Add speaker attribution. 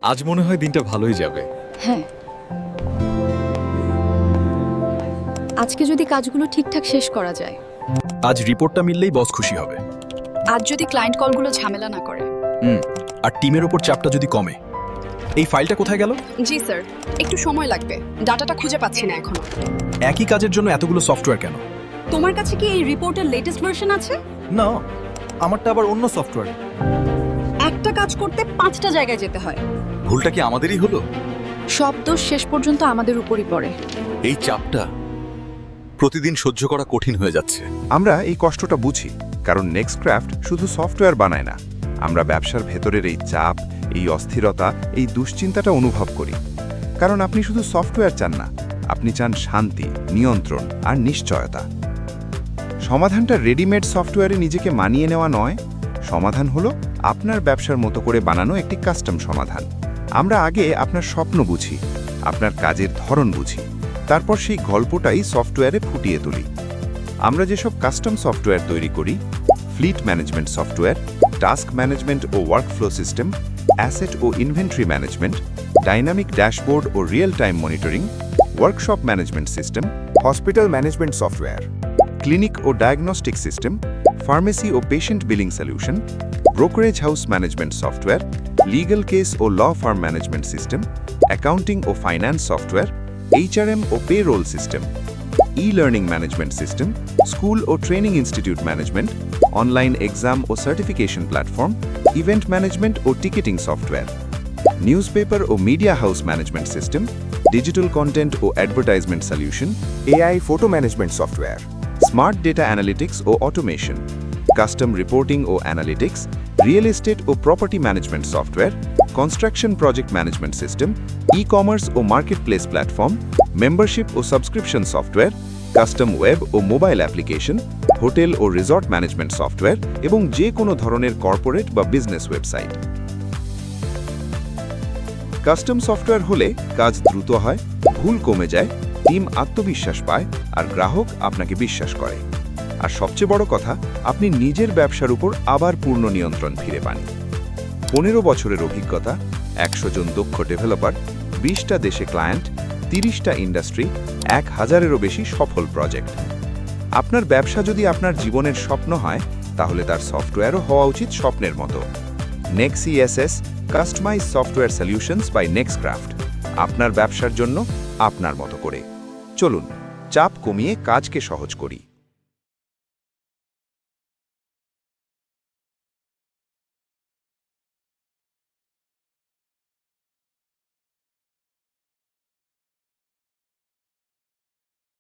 Speaker 1: আজ মনে হয় দিনটা ভালোই যাবে।
Speaker 2: হ্যাঁ, আজকে যদি কাজগুলো ঠিকঠাক শেষ করা যায়।
Speaker 3: আজ রিপোর্টটা মিললেই বস খুশি হবে।
Speaker 2: আজ যদি ক্লায়েন্ট কলগুলো ঝামেলা না করে।
Speaker 3: আর টিমের ওপর চাপটা যদি কমে। এই ফাইলটা কোথায় গেল?
Speaker 2: জি স্যার, একটু সময় লাগবে, ডাটাটা খুঁজে পাচ্ছি না এখনো।
Speaker 3: একই কাজের জন্য এতগুলো সফটওয়্যার কেন?
Speaker 2: তোমার কাছে কি এই রিপোর্টের লেটেস্ট ভার্সন আছে?
Speaker 3: না, আমারটা আবার অন্য সফটওয়্যার।
Speaker 2: একটা কাজ করতে 5টা জায়গায় যেতে হয়।
Speaker 1: ভুলটা কি আমাদেরই হলো?
Speaker 2: সব দোষ শেষ পর্যন্ত আমাদের উপরই পড়ে।
Speaker 1: এই চাপটা প্রতিদিন সহ্য করা কঠিন হয়ে যাচ্ছে।
Speaker 4: আমরা এই কষ্টটা বুঝি, কারণ নেক্সটক্রাফট শুধু সফটওয়্যার বানায় না। আমরা ব্যবসার ভেতরের এই চাপ, এই অস্থিরতা, এই দুশ্চিন্তাটা অনুভব করি। কারণ আপনি শুধু সফটওয়্যার চান না, আপনি চান শান্তি, নিয়ন্ত্রণ আর নিশ্চয়তা। সমাধানটা রেডিমেড সফটওয়্যারে নিজেকে মানিয়ে নেওয়া নয়, সমাধান হলো আপনার ব্যবসার মতো করে বানানো একটি কাস্টম সমাধান। আমরা আগে আপনার স্বপ্ন বুঝি, আপনার কাজের ধরন বুঝি, তারপর সেই গল্পটাই সফটওয়্যারে ফুটিয়ে তুলি। আমরা যেসব কাস্টম সফটওয়্যার তৈরি করি, fleet management software, task management ও ওয়ার্কফ্লো সিস্টেম, অ্যাসেট ও ইনভেন্টরি ম্যানেজমেন্ট, ডাইনামিক ড্যাশবোর্ড ও real time monitoring, workshop management system, hospital management software, clinic ও ডায়াগনস্টিক সিস্টেম, ফার্মেসি ও patient billing solution, brokerage house management software, legal case ও law firm management system, accounting ও finance software, HRM ও payroll system, e-learning management system, school ও training institute management, online exam ও certification platform, event management ও ticketing software, newspaper ও media house management system, digital content ও advertisement solution, AI photo management software, smart data analytics ও automation, custom reporting ও analytics, real estate ও property management software, construction project management system, e-commerce ও marketplace platform, membership ও subscription software, custom web ও mobile application, hotel ও resort management software এবং যে কোনো ধরনের কর্পোরেট বা বিজনেস ওয়েবসাইট। কাস্টম সফটওয়্যার হলে কাজ দ্রুত হয়, ভুল কমে যায়, টিম আত্মবিশ্বাস পায় আর গ্রাহক আপনাকে বিশ্বাস করে। আর সবচেয়ে বড় কথা, আপনি নিজের ব্যবসার উপর আবার পূর্ণ নিয়ন্ত্রণ ফিরে পান। 15 বছরের অভিজ্ঞতা, 100 জন দক্ষ ডেভেলপার, 20টা দেশে ক্লায়েন্ট, 30টা ইন্ডাস্ট্রি, 1000-এরও বেশি সফল প্রজেক্ট। আপনার ব্যবসা যদি আপনার জীবনের স্বপ্ন হয়, তাহলে তার সফটওয়্যারও হওয়া উচিত স্বপ্নের মতো। নেক্সিএসএস কাস্টমাইজ সফটওয়্যার সলিউশনস বাই নেক্সটক্রাফট, আপনার ব্যবসার জন্য আপনার মতো করে। চলুন চাপ কমিয়ে কাজকে সহজ করি।